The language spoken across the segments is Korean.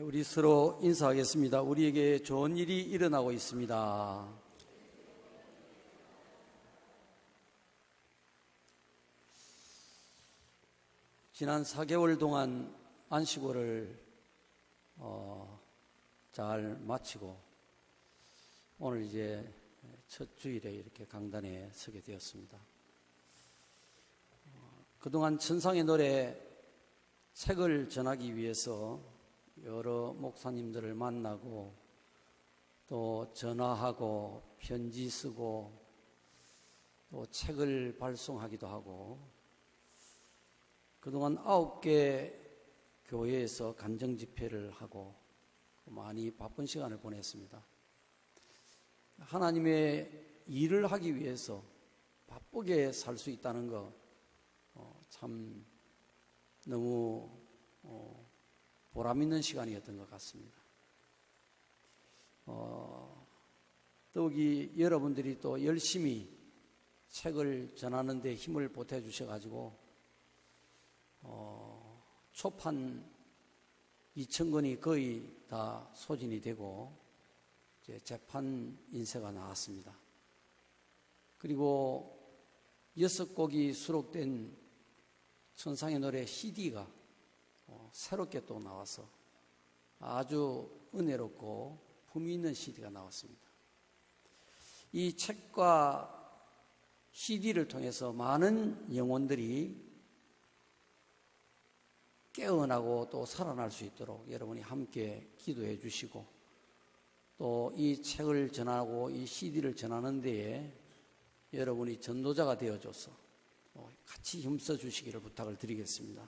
우리 서로 인사하겠습니다. 우리에게 좋은 일이 일어나고 있습니다. 지난 4개월 동안 안식월을 잘 마치고 오늘 이제 첫 주일에 이렇게 강단에 서게 되었습니다. 그동안 천상의 노래 책을 전하기 위해서 여러 목사님들을 만나고 또 전화하고 편지 쓰고 또 책을 발송하기도 하고 그동안 9개 교회에서 간정 집회를 하고 많이 바쁜 시간을 보냈습니다. 하나님의 일을 하기 위해서 바쁘게 살 수 있다는 거 참 너무 보람 있는 시간이었던 것 같습니다. 더욱이 여러분들이 또 열심히 책을 전하는 데 힘을 보태 주셔가지고 초판 2,000권이 거의 다 소진이 되고 이제 재판 인쇄가 나왔습니다. 그리고 6곡이 수록된 천상의 노래 CD가 새롭게 또 나와서 아주 은혜롭고 품위 있는 CD가 나왔습니다. 이 책과 CD를 통해서 많은 영혼들이 깨어나고 또 살아날 수 있도록 여러분이 함께 기도해 주시고 또 이 책을 전하고 이 CD를 전하는 데에 여러분이 전도자가 되어줘서 같이 힘써 주시기를 부탁을 드리겠습니다.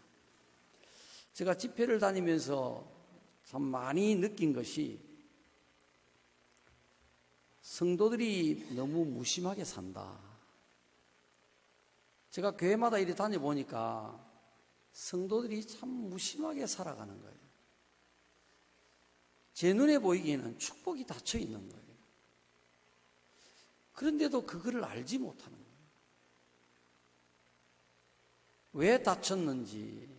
제가 집회를 다니면서 참 많이 느낀 것이 성도들이 너무 무심하게 산다. 제가 교회마다 이리 다녀보니까 성도들이 참 무심하게 살아가는 거예요. 제 눈에 보이기에는 축복이 닫혀 있는 거예요. 그런데도 그거를 알지 못하는 거예요. 왜 닫혔는지,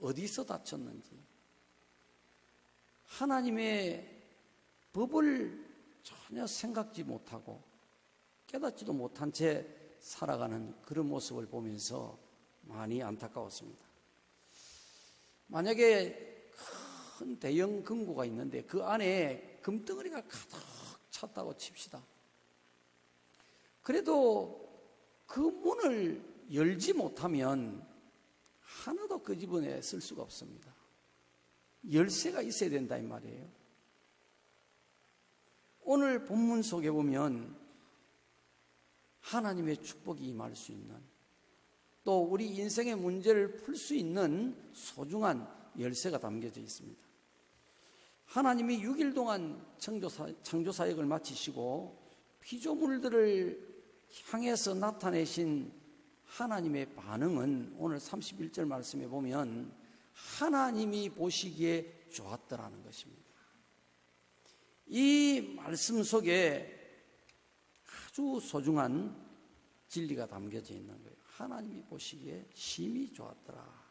어디서 닫혔는지, 하나님의 법을 전혀 생각지 못하고 깨닫지도 못한 채 살아가는 그런 모습을 보면서 많이 안타까웠습니다. 만약에 큰 대형 금고가 있는데 그 안에 금덩어리가 가득 찼다고 칩시다. 그래도 그 문을 열지 못하면 하나도 그 집안에 쓸 수가 없습니다. 열쇠가 있어야 된다 이 말이에요. 오늘 본문 속에 보면 하나님의 축복이 임할 수 있는 또 우리 인생의 문제를 풀 수 있는 소중한 열쇠가 담겨져 있습니다. 하나님이 6일 동안 창조사역을 마치시고 피조물들을 향해서 나타내신 하나님의 반응은 오늘 31절 말씀에 보면 하나님이 보시기에 좋았더라는 것입니다. 이 말씀 속에 아주 소중한 진리가 담겨져 있는 거예요. 하나님이 보시기에 심히 좋았더라.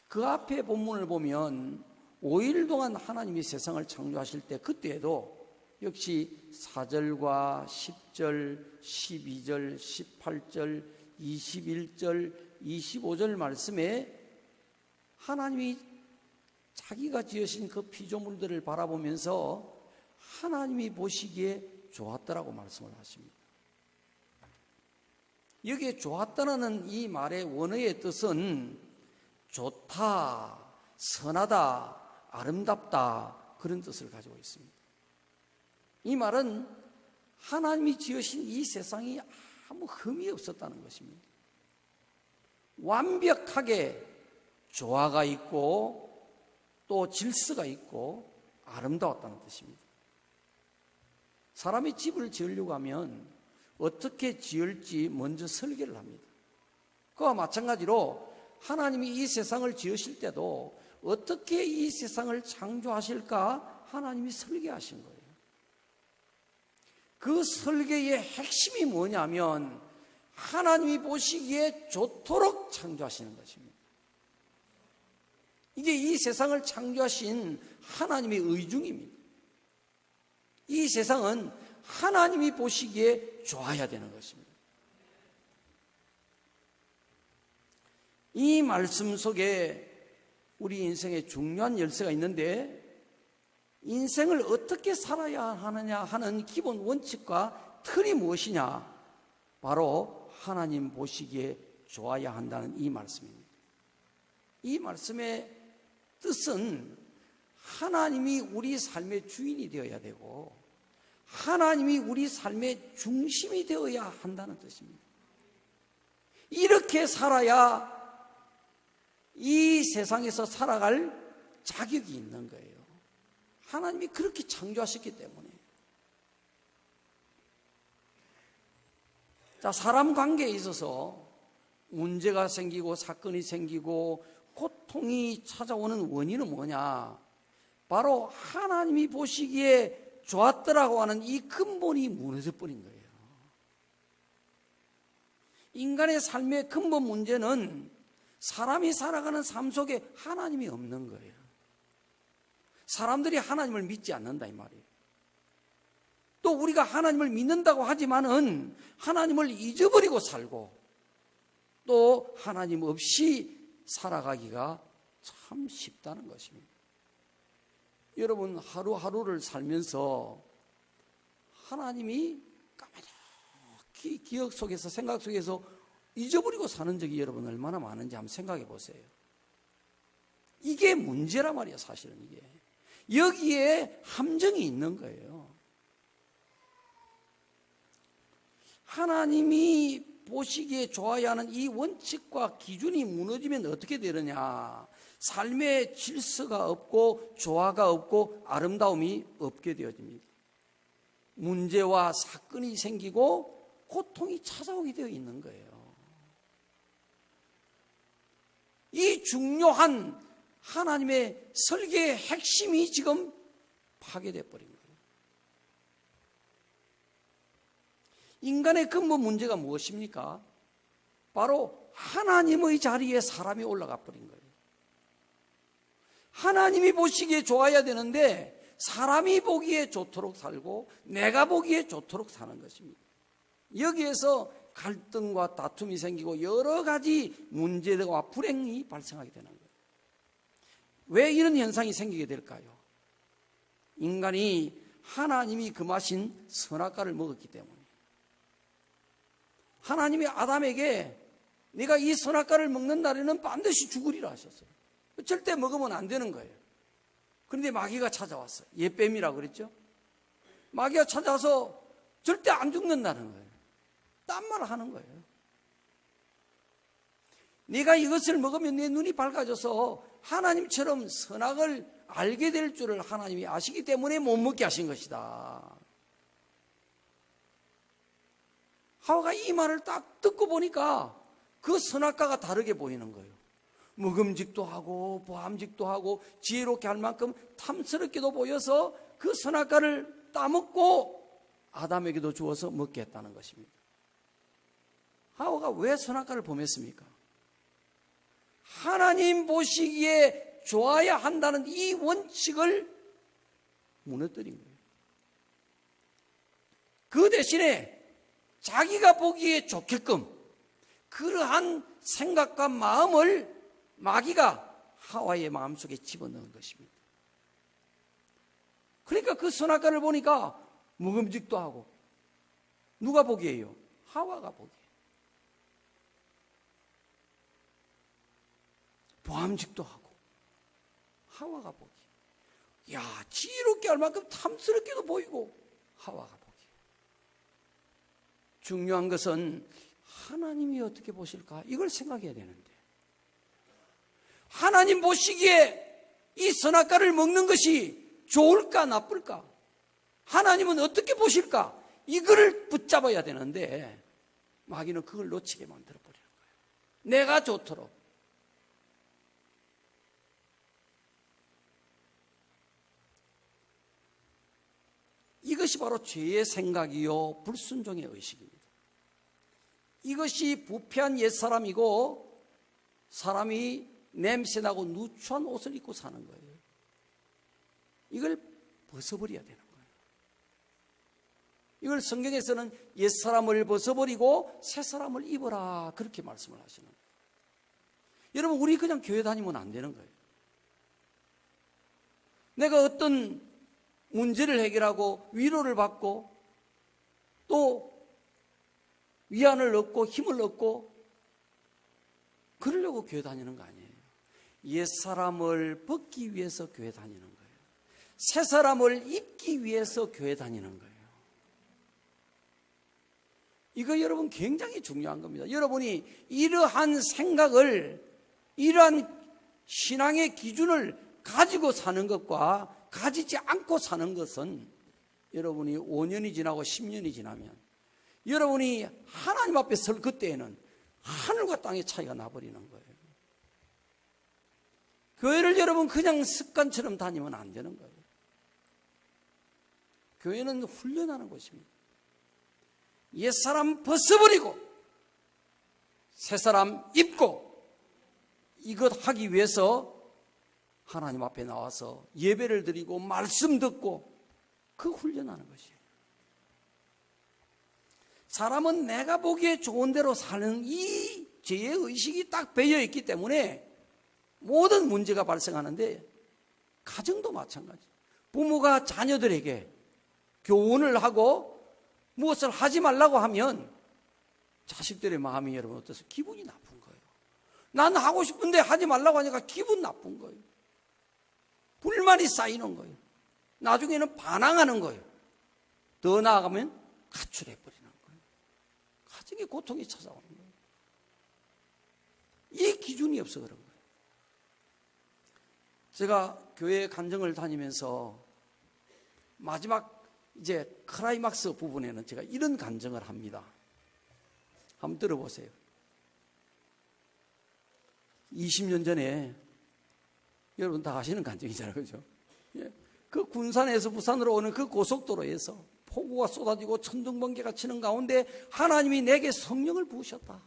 그 앞에 본문을 보면 5일 동안 하나님이 세상을 창조하실 때 그때에도 역시 4절과 10절, 12절, 18절, 21절, 25절 말씀에 하나님이 자기가 지으신 그 피조물들을 바라보면서 하나님이 보시기에 좋았더라고 말씀을 하십니다. 여기에 좋았다는 이 말의 원어의 뜻은 좋다, 선하다, 아름답다 그런 뜻을 가지고 있습니다. 이 말은 하나님이 지으신 이 세상이 아무 흠이 없었다는 것입니다. 완벽하게 조화가 있고 또 질서가 있고 아름다웠다는 뜻입니다. 사람이 집을 지으려고 하면 어떻게 지을지 먼저 설계를 합니다. 그와 마찬가지로 하나님이 이 세상을 지으실 때도 어떻게 이 세상을 창조하실까 하나님이 설계하신 거예요. 그 설계의 핵심이 뭐냐면 하나님이 보시기에 좋도록 창조하시는 것입니다. 이게 이 세상을 창조하신 하나님의 의중입니다. 이 세상은 하나님이 보시기에 좋아야 되는 것입니다. 이 말씀 속에 우리 인생에 중요한 열쇠가 있는데, 인생을 어떻게 살아야 하느냐 하는 기본 원칙과 틀이 무엇이냐? 바로 하나님 보시기에 좋아야 한다는 이 말씀입니다. 이 말씀의 뜻은 하나님이 우리 삶의 주인이 되어야 되고 하나님이 우리 삶의 중심이 되어야 한다는 뜻입니다. 이렇게 살아야 이 세상에서 살아갈 자격이 있는 거예요. 하나님이 그렇게 창조하셨기 때문에. 자, 사람 관계에 있어서 문제가 생기고 사건이 생기고 고통이 찾아오는 원인은 뭐냐? 바로 하나님이 보시기에 좋았더라고 하는 이 근본이 무너져 버린 거예요. 인간의 삶의 근본 문제는 사람이 살아가는 삶 속에 하나님이 없는 거예요. 사람들이 하나님을 믿지 않는다 이 말이에요. 또 우리가 하나님을 믿는다고 하지만은 하나님을 잊어버리고 살고 또 하나님 없이 살아가기가 참 쉽다는 것입니다. 여러분, 하루하루를 살면서 하나님이 까마득히 기억 속에서 생각 속에서 잊어버리고 사는 적이 여러분 얼마나 많은지 한번 생각해 보세요. 이게 문제란 말이에요. 사실은 이게 여기에 함정이 있는 거예요. 하나님이 보시기에 좋아야 하는 이 원칙과 기준이 무너지면 어떻게 되느냐? 삶의 질서가 없고 조화가 없고 아름다움이 없게 되어집니다. 문제와 사건이 생기고 고통이 찾아오게 되어 있는 거예요. 이 중요한 하나님의 설계의 핵심이 지금 파괴되어 버린 거예요. 인간의 근본 문제가 무엇입니까? 바로 하나님의 자리에 사람이 올라가 버린 거예요. 하나님이 보시기에 좋아야 되는데 사람이 보기에 좋도록 살고 내가 보기에 좋도록 사는 것입니다. 여기에서 갈등과 다툼이 생기고 여러 가지 문제와 불행이 발생하게 되는 거예요. 왜 이런 현상이 생기게 될까요? 인간이 하나님이 금하신 선악과를 먹었기 때문에. 하나님이 아담에게 네가 이 선악과를 먹는 날에는 반드시 죽으리라 하셨어요. 절대 먹으면 안 되는 거예요. 그런데 마귀가 찾아왔어요. 예뱀이라고 그랬죠. 마귀가 찾아와서 절대 안 죽는다는 거예요. 딴 말을 하는 거예요. 네가 이것을 먹으면 내 눈이 밝아져서 하나님처럼 선악을 알게 될 줄을 하나님이 아시기 때문에 못 먹게 하신 것이다. 하와가 이 말을 딱 듣고 보니까 그 선악과가 다르게 보이는 거예요. 먹음직도 하고 보암직도 하고 지혜롭게 할 만큼 탐스럽게도 보여서 그 선악과를 따먹고 아담에게도 주어서 먹게 했다는 것입니다. 하와가 왜 선악과를 범했습니까? 하나님 보시기에 좋아야 한다는 이 원칙을 무너뜨린 거예요. 그 대신에 자기가 보기에 좋게끔 그러한 생각과 마음을 마귀가 하와의 마음속에 집어넣은 것입니다. 그러니까 그 선악과를 보니까 먹음직도 하고 누가 보기에요? 하와가 보기에. 보암직도 하고 하와가 보기에. 야, 지혜롭게 할 만큼 탐스럽게도 보이고 하와가 보기에. 중요한 것은 하나님이 어떻게 보실까? 이걸 생각해야 되는데 하나님 보시기에 이 선악과를 먹는 것이 좋을까 나쁠까? 하나님은 어떻게 보실까? 이거를 붙잡아야 되는데 마귀는 그걸 놓치게 만들어버리는 거예요. 내가 좋도록. 이것이 바로 죄의 생각이요 불순종의 의식입니다. 이것이 부패한 옛사람이고 사람이 냄새나고 누추한 옷을 입고 사는 거예요. 이걸 벗어버려야 되는 거예요. 이걸 성경에서는 옛사람을 벗어버리고 새사람을 입어라, 그렇게 말씀을 하시는 거예요. 여러분, 우리 그냥 교회 다니면 안 되는 거예요. 내가 어떤 문제를 해결하고 위로를 받고 또 위안을 얻고 힘을 얻고 그러려고 교회 다니는 거 아니에요. 옛사람을 벗기 위해서 교회 다니는 거예요. 새사람을 입기 위해서 교회 다니는 거예요. 이거 여러분 굉장히 중요한 겁니다. 여러분이 이러한 생각을, 이러한 신앙의 기준을 가지고 사는 것과 가지지 않고 사는 것은 여러분이 5년이 지나고 10년이 지나면 여러분이 하나님 앞에 설 그때에는 하늘과 땅의 차이가 나버리는 거예요. 교회를 여러분 그냥 습관처럼 다니면 안 되는 거예요. 교회는 훈련하는 곳입니다. 옛사람 벗어버리고 새사람 입고 이것 하기 위해서 하나님 앞에 나와서 예배를 드리고 말씀 듣고 그 훈련하는 것이에요. 사람은 내가 보기에 좋은 대로 사는 이 죄의식이 딱 배어있기 때문에 모든 문제가 발생하는데, 가정도 마찬가지. 부모가 자녀들에게 교훈을 하고 무엇을 하지 말라고 하면 자식들의 마음이 여러분 어때서 기분이 나쁜 거예요. 난 하고 싶은데 하지 말라고 하니까 기분 나쁜 거예요. 불만이 쌓이는 거예요. 나중에는 반항하는 거예요. 더 나아가면 가출해버리는 거예요. 가정에 고통이 찾아오는 거예요. 이 기준이 없어 그런 거예요. 제가 교회 간증을 다니면서 마지막 이제 클라이막스 부분에는 제가 이런 간증을 합니다. 한번 들어보세요. 20년 전에 여러분 다 아시는 간증이잖아요, 그죠? 예. 그 군산에서 부산으로 오는 그 고속도로에서 폭우가 쏟아지고 천둥번개가 치는 가운데 하나님이 내게 성령을 부으셨다.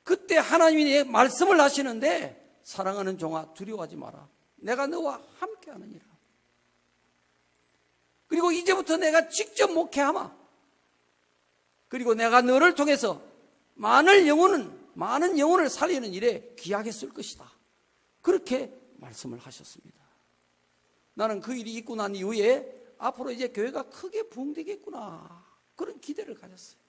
그때 하나님이 내 말씀을 하시는데, 사랑하는 종아 두려워하지 마라. 내가 너와 함께하느니라. 그리고 이제부터 내가 직접 목회하마. 그리고 내가 너를 통해서 많은 영혼을 살리는 일에 귀하게 쓸 것이다. 그렇게 말씀을 하셨습니다. 나는 그 일이 있고 난 이후에 앞으로 이제 교회가 크게 부흥되겠구나, 그런 기대를 가졌어요.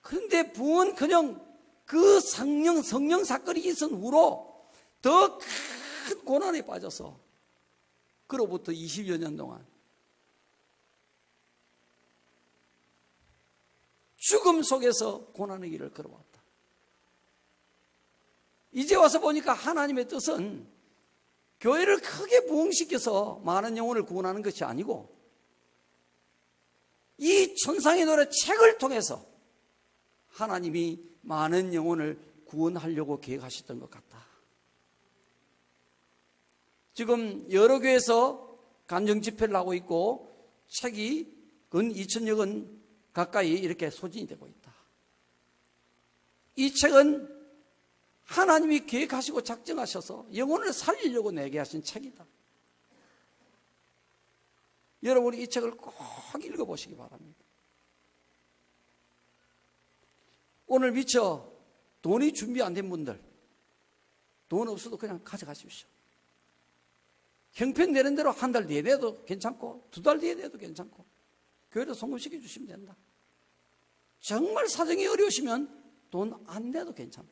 그런데 부흥은커녕 그 성령 사건이 있은 후로 더 큰 고난에 빠져서 그로부터 20여 년 동안 죽음 속에서 고난의 길을 걸어왔다. 이제 와서 보니까 하나님의 뜻은 교회를 크게 부흥시켜서 많은 영혼을 구원하는 것이 아니고, 이 천상의 노래 책을 통해서 하나님이 많은 영혼을 구원하려고 계획하셨던 것 같다. 지금 여러 교회에서 간증 집회를 하고 있고 책이 근 2,000여 권 가까이 이렇게 소진이 되고 있다. 이 책은 하나님이 계획하시고 작정하셔서 영혼을 살리려고 내게 하신 책이다. 여러분이 이 책을 꼭 읽어보시기 바랍니다. 오늘 미처 돈이 준비 안 된 분들, 돈 없어도 그냥 가져가십시오. 형편 내는 대로 한 달 뒤에 돼도 괜찮고 2달 뒤에 돼도 괜찮고 교회로 송금시켜 주시면 된다. 정말 사정이 어려우시면 돈 안 내도 괜찮다.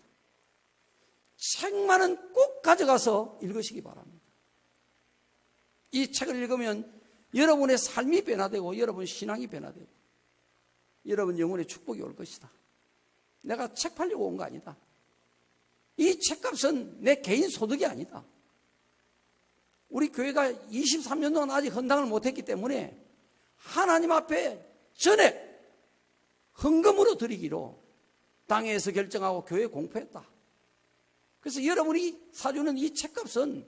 책만은 꼭 가져가서 읽으시기 바랍니다. 이 책을 읽으면 여러분의 삶이 변화되고 여러분 신앙이 변화되고 여러분 영혼의 축복이 올 것이다. 내가 책 팔려고 온 거 아니다. 이 책값은 내 개인 소득이 아니다. 우리 교회가 23년 동안 아직 헌당을 못했기 때문에 하나님 앞에 전액 헌금으로 드리기로 당회에서 결정하고 교회에 공포했다. 그래서 여러분이 사주는 이 책값은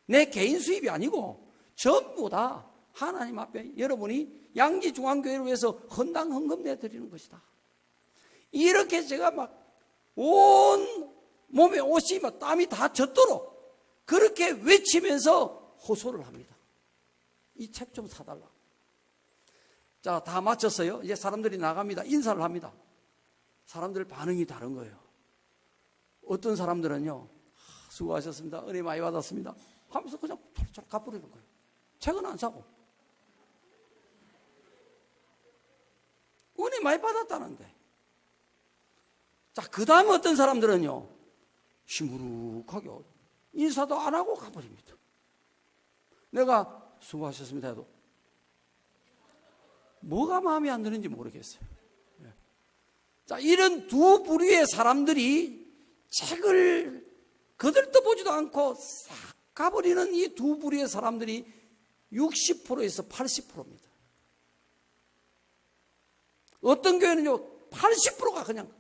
내 개인 수입이 아니고 전부 다 하나님 앞에 여러분이 양지중앙교회를 위해서 헌당 헌금 내드리는 것이다. 이렇게 제가 막 온 몸에 옷이 막 땀이 다 젖도록 그렇게 외치면서 호소를 합니다. 이 책 좀 사달라. 자, 다 마쳤어요. 이제 사람들이 나갑니다. 인사를 합니다. 사람들 반응이 다른 거예요. 어떤 사람들은요, 수고하셨습니다. 은혜 많이 받았습니다 하면서 그냥 찰찰 갚으려는 거예요. 책은 안 사고. 은혜 많이 받았다는데. 자, 그 다음에 어떤 사람들은요, 시무룩하게 인사도 안 하고 가버립니다. 내가 수고하셨습니다 해도 뭐가 마음에 안 드는지 모르겠어요. 자, 이런 두 부류의 사람들이 책을 거들떠보지도 않고 싹 가버리는 이 두 부류의 사람들이 60%에서 80%입니다. 어떤 교회는요, 80%가 그냥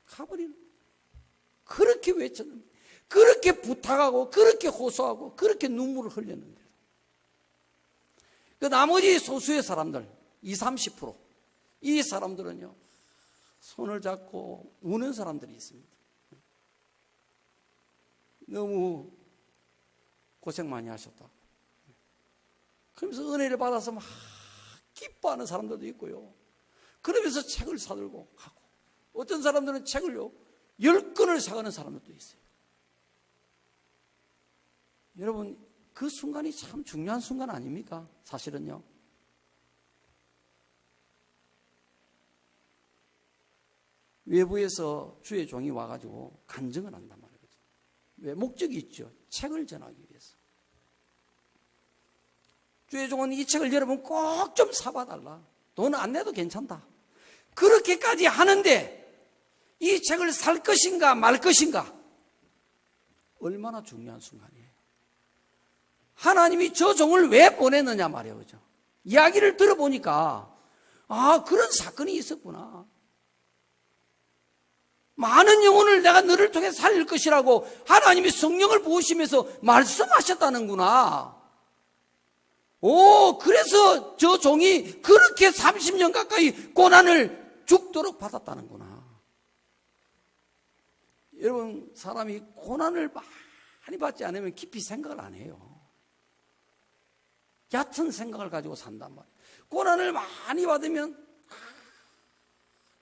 가버리는, 그렇게 외쳤는데, 그렇게 부탁하고, 그렇게 호소하고, 그렇게 눈물을 흘렸는데, 그 나머지 소수의 사람들, 20, 30%, 이 사람들은요, 손을 잡고 우는 사람들이 있습니다. 너무 고생 많이 하셨다. 그러면서 은혜를 받아서 막 기뻐하는 사람들도 있고요. 그러면서 책을 사들고 가고, 어떤 사람들은 책을요 10권을 사가는 사람들도 있어요. 여러분, 그 순간이 참 중요한 순간 아닙니까? 사실은요. 외부에서 주의 종이 와가지고 간증을 한단 말이에요. 왜? 목적이 있죠. 책을 전하기 위해서. 주의 종은 이 책을 여러분 꼭 좀 사봐달라. 돈 안 내도 괜찮다. 그렇게까지 하는데 이 책을 살 것인가 말 것인가, 얼마나 중요한 순간이에요. 하나님이 저 종을 왜 보냈느냐 말이에요. 그죠? 이야기를 들어보니까 아, 그런 사건이 있었구나. 많은 영혼을 내가 너를 통해 살릴 것이라고 하나님이 성령을 부으시면서 말씀하셨다는구나. 오, 그래서 저 종이 그렇게 30년 가까이 고난을 죽도록 받았다는구나. 여러분, 사람이 고난을 많이 받지 않으면 깊이 생각을 안 해요. 얕은 생각을 가지고 산단 말이에요. 고난을 많이 받으면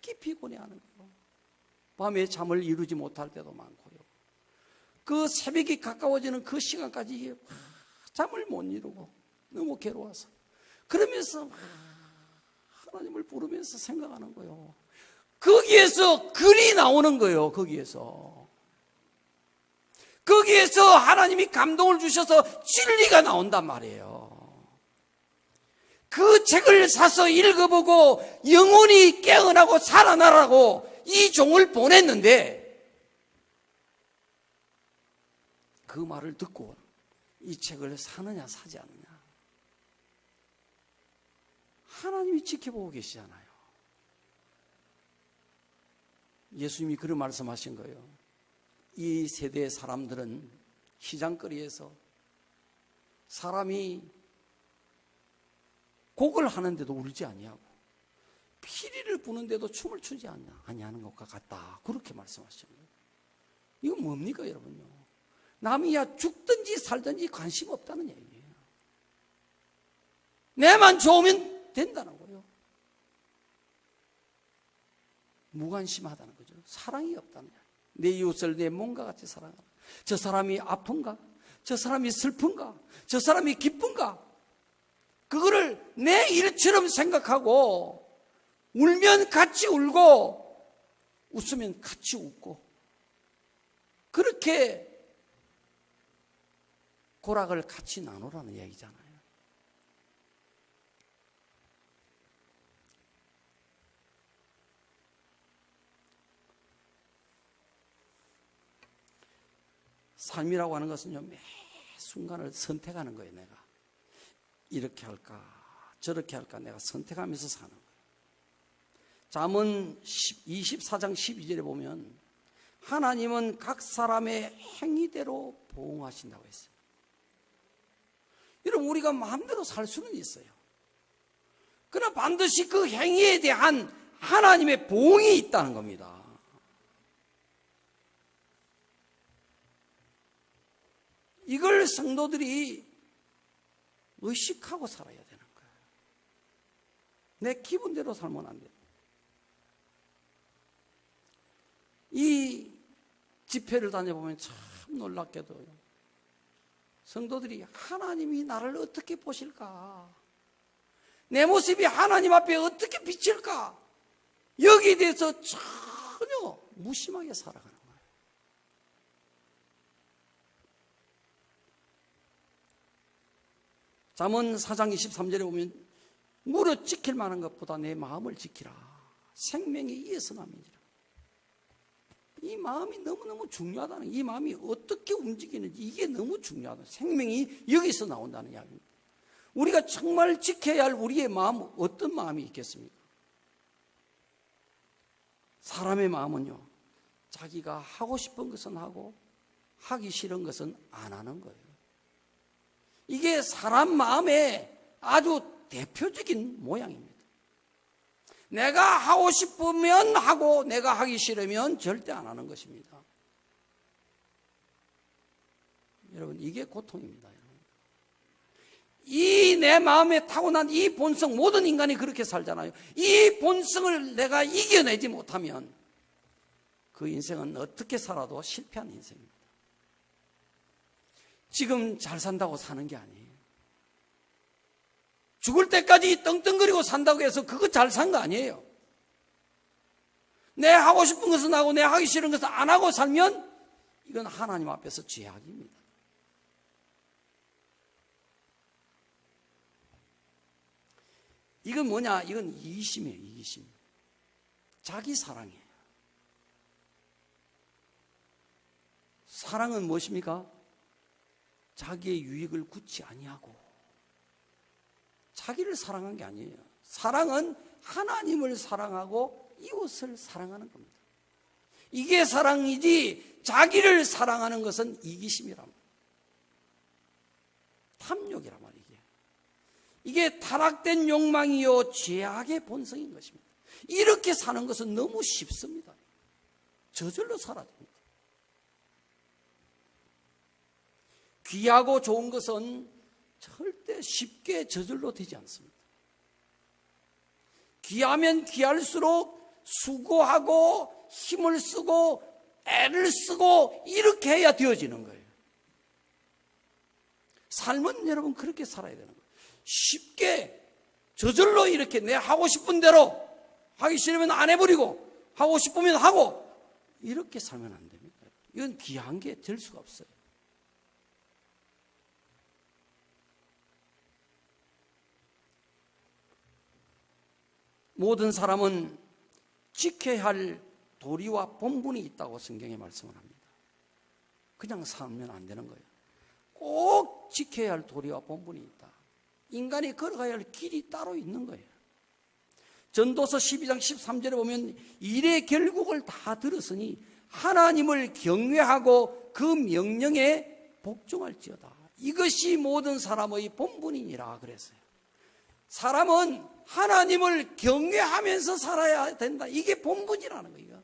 깊이 고뇌하는 거예요. 밤에 잠을 이루지 못할 때도 많고요. 그 새벽이 가까워지는 그 시간까지 잠을 못 이루고 너무 괴로워서, 그러면서 하나님을 부르면서 생각하는 거예요. 거기에서 글이 나오는 거예요. 거기에서 하나님이 감동을 주셔서 진리가 나온단 말이에요. 그 책을 사서 읽어보고 영혼이 깨어나고 살아나라고 이 종을 보냈는데, 그 말을 듣고 이 책을 사느냐 사지 않느냐, 하나님이 지켜보고 계시잖아요. 예수님이 그런 말씀하신 거예요. 이 세대의 사람들은 시장거리에서 사람이 곡을 하는데도 울지 아니하고 피리를 부는데도 춤을 추지 아니하는 것과 같다. 그렇게 말씀하시는 거예요. 이건 뭡니까, 여러분요? 남이야 죽든지 살든지 관심 없다는 얘기예요. 내만 좋으면 된다는 거예요. 무관심하다는 거죠. 사랑이 없다는 거예요. 내 이웃을 내 몸과 같이 사랑하라. 저 사람이 아픈가? 저 사람이 슬픈가? 저 사람이 기쁜가? 그거를 내 일처럼 생각하고, 울면 같이 울고 웃으면 같이 웃고, 그렇게 고락을 같이 나누라는 얘기잖아요. 삶이라고 하는 것은요, 매 순간을 선택하는 거예요. 내가 이렇게 할까 저렇게 할까 내가 선택하면서 사는 거예요. 잠언 24장 12절에 보면 하나님은 각 사람의 행위대로 보응하신다고 했어요. 여러분, 우리가 마음대로 살 수는 있어요. 그러나 반드시 그 행위에 대한 하나님의 보응이 있다는 겁니다. 이걸 성도들이 의식하고 살아야 되는 거예요. 내 기분대로 살면 안 돼요. 이 집회를 다녀보면 참 놀랍게도요, 성도들이 하나님이 나를 어떻게 보실까, 내 모습이 하나님 앞에 어떻게 비칠까, 여기에 대해서 전혀 무심하게 살아가는 거예요. 잠언 4장 23절에 보면 무릇 지킬 만한 것보다 내 마음을 지키라. 생명이 이에서 남이니라. 이 마음이 너무너무 중요하다는, 이 마음이 어떻게 움직이는지 이게 너무 중요하다. 생명이 여기서 나온다는 이야기입니다. 우리가 정말 지켜야 할 우리의 마음, 어떤 마음이 있겠습니까? 사람의 마음은요, 자기가 하고 싶은 것은 하고 하기 싫은 것은 안 하는 거예요. 이게 사람 마음의 아주 대표적인 모양입니다. 내가 하고 싶으면 하고 내가 하기 싫으면 절대 안 하는 것입니다. 여러분, 이게 고통입니다. 이 내 마음에 타고난 이 본성, 모든 인간이 그렇게 살잖아요. 이 본성을 내가 이겨내지 못하면 그 인생은 어떻게 살아도 실패한 인생입니다. 지금 잘 산다고 사는 게 아니에요. 죽을 때까지 떵떵거리고 산다고 해서 그거 잘 산 거 아니에요. 내 하고 싶은 것은 하고 내 하기 싫은 것은 안 하고 살면 이건 하나님 앞에서 죄악입니다. 이건 뭐냐? 이건 이기심이에요. 이기심. 자기 사랑이에요. 사랑은 무엇입니까? 자기의 유익을 굳지 아니하고 자기를 사랑한 게 아니에요. 사랑은 하나님을 사랑하고 이웃을 사랑하는 겁니다. 이게 사랑이지 자기를 사랑하는 것은 이기심이란 말이에요. 탐욕이란 말이에요. 이게 타락된 욕망이요 죄악의 본성인 것입니다. 이렇게 사는 것은 너무 쉽습니다. 저절로 사라집니다. 귀하고 좋은 것은 절대 쉽게 저절로 되지 않습니다. 귀하면 귀할수록 수고하고 힘을 쓰고 애를 쓰고 이렇게 해야 되어지는 거예요. 삶은 여러분 그렇게 살아야 되는 거예요. 쉽게 저절로 이렇게 내 하고 싶은 대로, 하기 싫으면 안 해버리고 하고 싶으면 하고, 이렇게 살면 안 됩니다. 이건 귀한 게 될 수가 없어요. 모든 사람은 지켜야 할 도리와 본분이 있다고 성경에 말씀을 합니다. 그냥 살면 안 되는 거예요. 꼭 지켜야 할 도리와 본분이 있다. 인간이 걸어가야 할 길이 따로 있는 거예요. 전도서 12장 13절에 보면 일의 결국을 다 들었으니 하나님을 경외하고 그 명령에 복종할지어다. 이것이 모든 사람의 본분이니라 그랬어요. 사람은 하나님을 경외하면서 살아야 된다. 이게 본분이라는 거예요.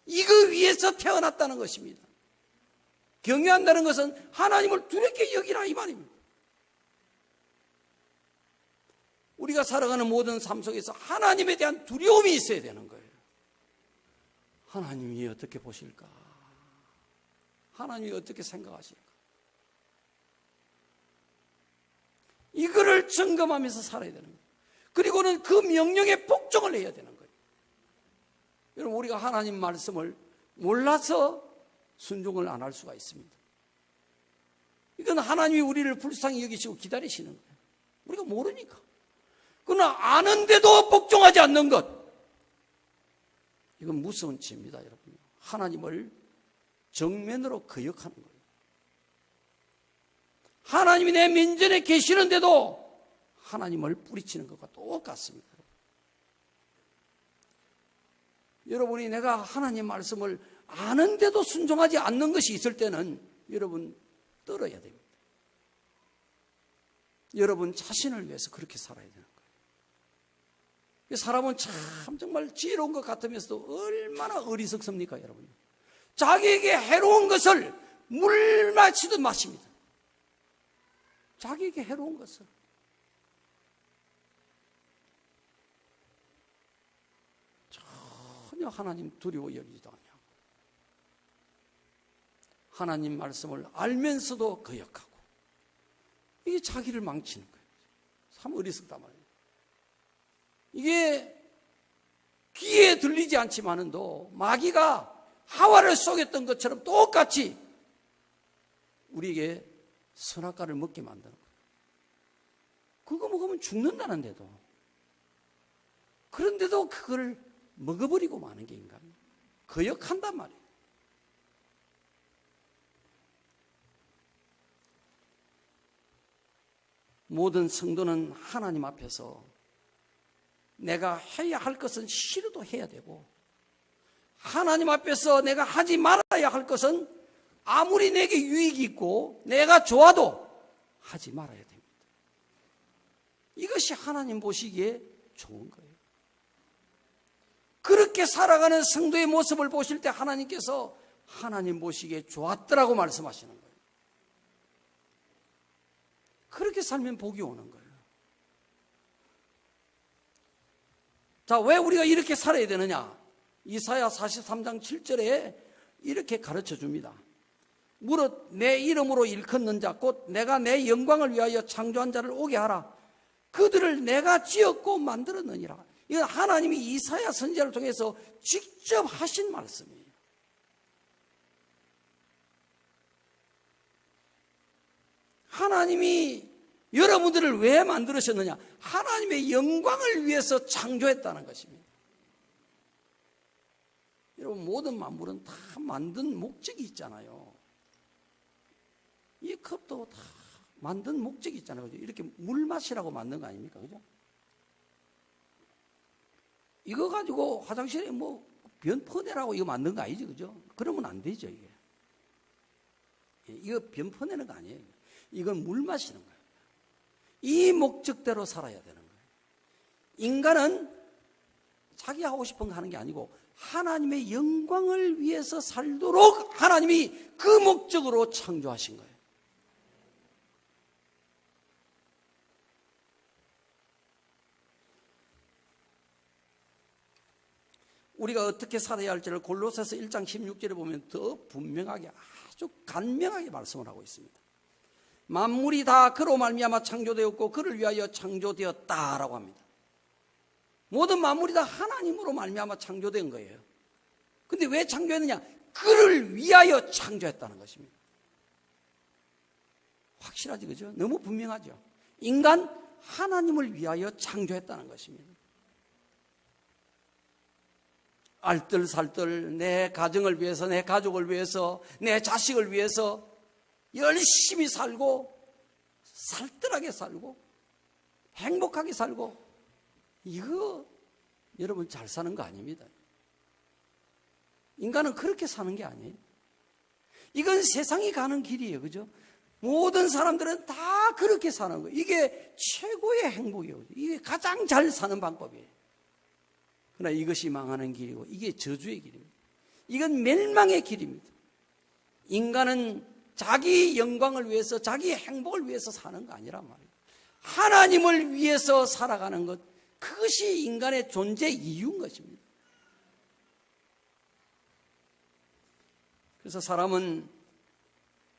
이거 위해서 태어났다는 것입니다. 경외한다는 것은 하나님을 두렵게 여기라 이 말입니다. 우리가 살아가는 모든 삶 속에서 하나님에 대한 두려움이 있어야 되는 거예요. 하나님이 어떻게 보실까? 하나님이 어떻게 생각하실까? 이거를 점검하면서 살아야 되는 거예요. 그리고는 그 명령에 복종을 해야 되는 거예요. 여러분, 우리가 하나님 말씀을 몰라서 순종을 안 할 수가 있습니다. 이건 하나님이 우리를 불쌍히 여기시고 기다리시는 거예요. 우리가 모르니까. 그러나 아는데도 복종하지 않는 것, 이건 무서운 죄입니다, 여러분. 하나님을 정면으로 거역하는 거예요. 하나님이 내 면전에 계시는데도 하나님을 뿌리치는 것과 똑같습니다. 여러분이 내가 하나님 말씀을 아는데도 순종하지 않는 것이 있을 때는 여러분 떨어야 됩니다. 여러분 자신을 위해서 그렇게 살아야 되는 거예요. 사람은 참 정말 지혜로운 것 같으면서도 얼마나 어리석습니까, 여러분? 자기에게 해로운 것을 물 마시듯 마십니다. 자기에게 해로운 것을. 전혀 하나님 두려워 여기지도 않냐고. 하나님 말씀을 알면서도 거역하고. 이게 자기를 망치는 거예요. 참 어리석단 말이에요. 이게 귀에 들리지 않지만은도 마귀가 하와를 속였던 것처럼 똑같이 우리에게 선악과를 먹게 만드는 거예요. 그거 먹으면 죽는다는데도, 그런데도 그걸 먹어버리고 마는 게 인간이에요. 거역한단 말이에요. 모든 성도는 하나님 앞에서 내가 해야 할 것은 싫어도 해야 되고, 하나님 앞에서 내가 하지 말아야 할 것은 아무리 내게 유익이 있고 내가 좋아도 하지 말아야 됩니다. 이것이 하나님 보시기에 좋은 거예요. 그렇게 살아가는 성도의 모습을 보실 때 하나님께서 하나님 보시기에 좋았더라고 말씀하시는 거예요. 그렇게 살면 복이 오는 거예요. 자, 왜 우리가 이렇게 살아야 되느냐? 이사야 43장 7절에 이렇게 가르쳐 줍니다. 무릇 내 이름으로 일컫는 자 곧 내가 내 영광을 위하여 창조한 자를 오게 하라. 그들을 내가 지었고 만들었느니라. 이건 하나님이 이사야 선지자를 통해서 직접 하신 말씀이에요. 하나님이 여러분들을 왜 만들으셨느냐? 하나님의 영광을 위해서 창조했다는 것입니다. 여러분, 모든 만물은 다 만든 목적이 있잖아요. 이 컵도 다 만든 목적이 있잖아요. 그죠? 이렇게 물 마시라고 만든 거 아닙니까? 그죠? 이거 가지고 화장실에 뭐 변 퍼내라고 이거 만든 거 아니지? 그죠? 그러면 안 되죠, 이게. 이거 변 퍼내는 거 아니에요. 이건 물 마시는 거예요. 이 목적대로 살아야 되는 거예요. 인간은 자기 하고 싶은 거 하는 게 아니고 하나님의 영광을 위해서 살도록 하나님이 그 목적으로 창조하신 거예요. 우리가 어떻게 살아야 할지를 골로새서 1장 16절에 보면 더 분명하게, 아주 간명하게 말씀을 하고 있습니다. 만물이 다 그로 말미암아 창조되었고 그를 위하여 창조되었다라고 합니다. 모든 만물이 다 하나님으로 말미암아 창조된 거예요. 근데 왜 창조했느냐? 그를 위하여 창조했다는 것입니다. 확실하지, 그죠? 너무 분명하죠? 인간 하나님을 위하여 창조했다는 것입니다. 알뜰살뜰 내 가정을 위해서, 내 가족을 위해서, 내 자식을 위해서 열심히 살고 살뜰하게 살고 행복하게 살고, 이거 여러분 잘 사는 거 아닙니다. 인간은 그렇게 사는 게 아니에요. 이건 세상이 가는 길이에요. 그죠? 모든 사람들은 다 그렇게 사는 거예요. 이게 최고의 행복이에요. 이게 가장 잘 사는 방법이에요. 그러나 이것이 망하는 길이고 이게 저주의 길입니다. 이건 멸망의 길입니다. 인간은 자기 영광을 위해서, 자기 행복을 위해서 사는 거 아니란 말이에요. 하나님을 위해서 살아가는 것, 그것이 인간의 존재 이유인 것입니다. 그래서 사람은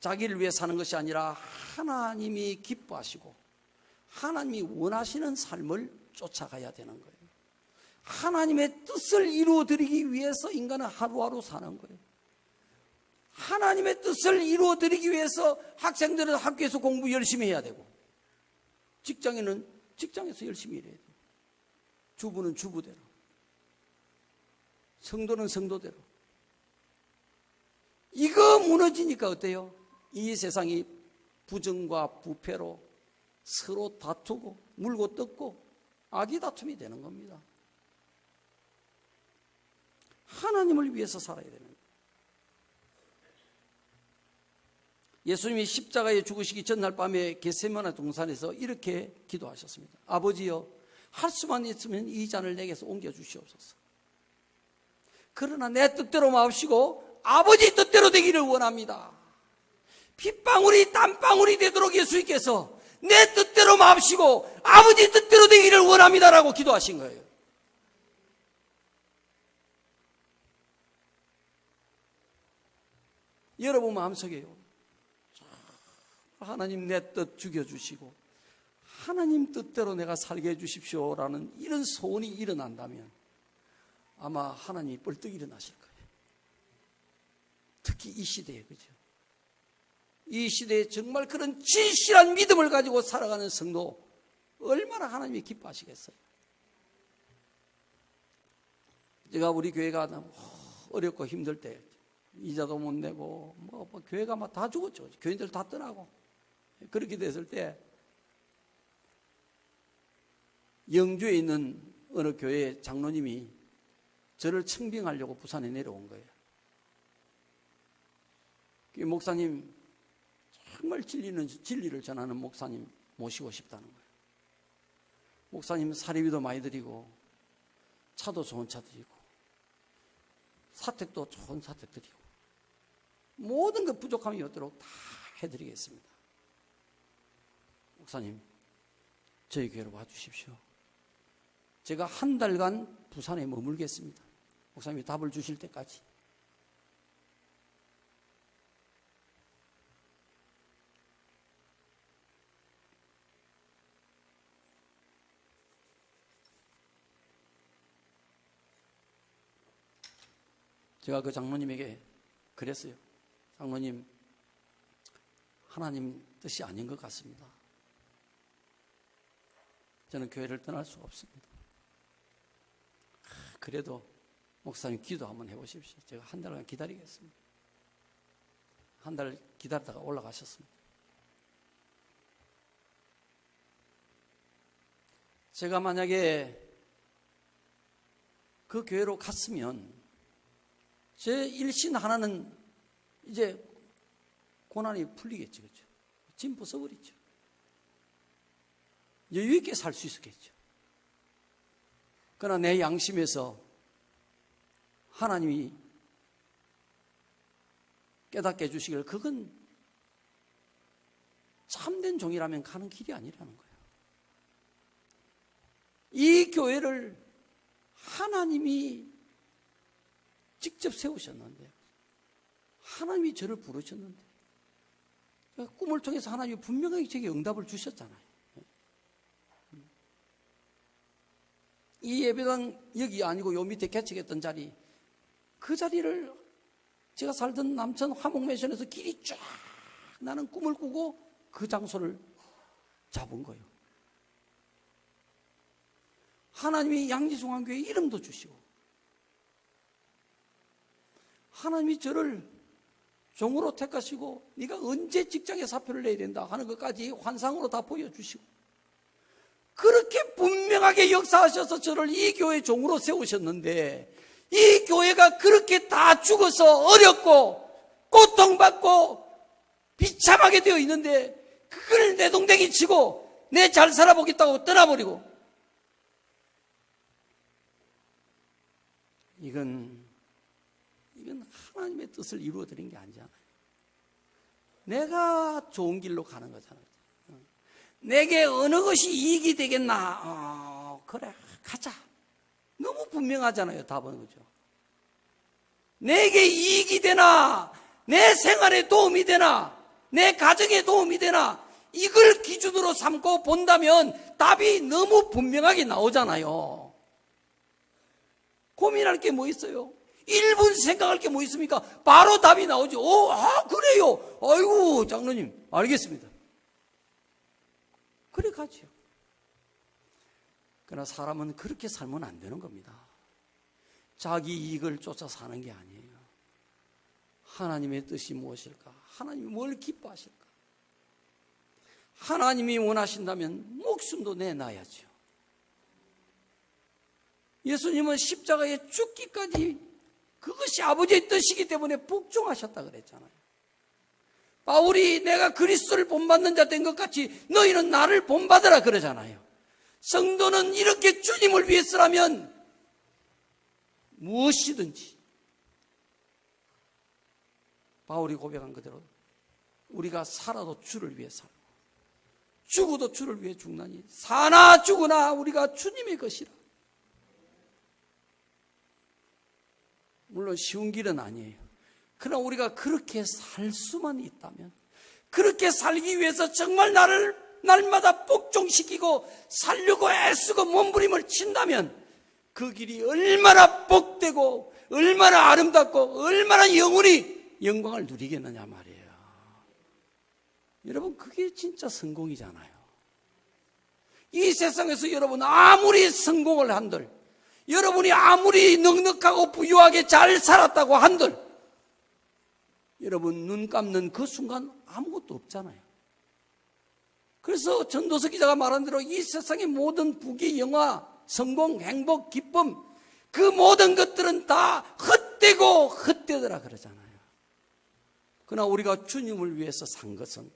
자기를 위해 사는 것이 아니라 하나님이 기뻐하시고 하나님이 원하시는 삶을 쫓아가야 되는 거예요. 하나님의 뜻을 이루어드리기 위해서 인간은 하루하루 사는 거예요. 하나님의 뜻을 이루어드리기 위해서 학생들은 학교에서 공부 열심히 해야 되고, 직장인은 직장에서 열심히 일해야 돼요. 주부는 주부대로, 성도는 성도대로. 이거 무너지니까 어때요? 이 세상이 부정과 부패로 서로 다투고 물고 뜯고 악의 다툼이 되는 겁니다. 하나님을 위해서 살아야 되는 거예요. 예수님이 십자가에 죽으시기 전날 밤에 겟세마네 동산에서 이렇게 기도하셨습니다. 아버지여, 할 수만 있으면 이 잔을 내게서 옮겨주시옵소서. 그러나 내 뜻대로 마옵시고 아버지 뜻대로 되기를 원합니다. 핏방울이 땀방울이 되도록 예수님께서 내 뜻대로 마옵시고 아버지 뜻대로 되기를 원합니다라고 기도하신 거예요. 여러분 마음속에요, 하나님 내 뜻 죽여주시고 하나님 뜻대로 내가 살게 해주십시오라는 이런 소원이 일어난다면 아마 하나님이 벌떡 일어나실 거예요. 특히 이 시대에, 그죠? 이 시대에 정말 그런 진실한 믿음을 가지고 살아가는 성도 얼마나 하나님이 기뻐하시겠어요. 제가 우리 교회가 어렵고 힘들 때 이자도 못 내고 뭐 교회가 막 다 죽었죠. 교인들 다 떠나고 그렇게 됐을 때 영주에 있는 어느 교회 장로님이 저를 청빙하려고 부산에 내려온 거예요. 그 목사님, 정말 진리를 전하는 목사님 모시고 싶다는 거예요. 목사님 사례비도 많이 드리고 차도 좋은 차 드리고 사택도 좋은 사택 드리고 모든 것 부족함이 없도록 다 해드리겠습니다. 목사님, 저희 교회로 와주십시오. 제가 한 달간 부산에 머물겠습니다. 목사님이 답을 주실 때까지. 제가 그 장로님에게 그랬어요. 장로님, 하나님 뜻이 아닌 것 같습니다. 저는 교회를 떠날 수가 없습니다. 그래도 목사님 기도 한번 해보십시오. 제가 한 달간 기다리겠습니다. 한 달 기다리다가 올라가셨습니다. 제가 만약에 그 교회로 갔으면 제 일신 하나는 이제 고난이 풀리겠죠. 그렇죠? 짐 벗어버리죠. 여유 있게 살 수 있었겠죠. 그러나 내 양심에서 하나님이 깨닫게 해주시기를 그건 참된 종이라면 가는 길이 아니라는 거예요. 이 교회를 하나님이 직접 세우셨는데 하나님이 저를 부르셨는데 꿈을 통해서 하나님이 분명하게 제게 응답을 주셨잖아요. 이 예배당 여기 아니고 요 밑에 개척했던 자리, 그 자리를 제가 살던 남천 화목매션에서 길이 쫙 나는 꿈을 꾸고 그 장소를 잡은 거예요. 하나님이 양지중앙교회 이름도 주시고 하나님이 저를 종으로 택하시고 네가 언제 직장에 사표를 내야 된다 하는 것까지 환상으로 다 보여주시고 그렇게 분명하게 역사하셔서 저를 이 교회 종으로 세우셨는데 이 교회가 그렇게 다 죽어서 어렵고 고통받고 비참하게 되어 있는데 그걸 내동댕이 치고 내 잘 살아보겠다고 떠나버리고 이건 하나님의 뜻을 이루어드린 게 아니잖아요. 내가 좋은 길로 가는 거잖아요. 내게 어느 것이 이익이 되겠나? 그래, 가자. 너무 분명하잖아요, 답은. 그죠? 내게 이익이 되나? 내 생활에 도움이 되나? 내 가정에 도움이 되나? 이걸 기준으로 삼고 본다면 답이 너무 분명하게 나오잖아요. 고민할 게 뭐 있어요? 1분 생각할 게 뭐 있습니까? 바로 답이 나오죠. 그래요. 아이고, 장로님, 알겠습니다. 그래 가지요. 그러나 사람은 그렇게 살면 안 되는 겁니다. 자기 이익을 쫓아 사는 게 아니에요. 하나님의 뜻이 무엇일까? 하나님이 뭘 기뻐하실까? 하나님이 원하신다면 목숨도 내놔야죠. 예수님은 십자가에 죽기까지 그것이 아버지의 뜻이기 때문에 복종하셨다 그랬잖아요. 바울이 내가 그리스도를 본받는 자 된 것 같이 너희는 나를 본받으라 그러잖아요. 성도는 이렇게 주님을 위해서라면 무엇이든지 바울이 고백한 그대로 우리가 살아도 주를 위해 살고 죽어도 주를 위해 죽나니 사나 죽으나 우리가 주님의 것이라. 물론 쉬운 길은 아니에요. 그러나 우리가 그렇게 살 수만 있다면, 그렇게 살기 위해서 정말 나를 날마다 복종시키고 살려고 애쓰고 몸부림을 친다면 그 길이 얼마나 복되고 얼마나 아름답고 얼마나 영원히 영광을 누리겠느냐 말이에요. 여러분, 그게 진짜 성공이잖아요. 이 세상에서 여러분 아무리 성공을 한들, 여러분이 아무리 넉넉하고 부유하게 잘 살았다고 한들, 여러분 눈 감는 그 순간 아무것도 없잖아요. 그래서 전도서 기자가 말한 대로 이 세상의 모든 부귀, 영화, 성공, 행복, 기쁨, 그 모든 것들은 다 헛되고 헛되더라 그러잖아요. 그러나 우리가 주님을 위해서 산 것은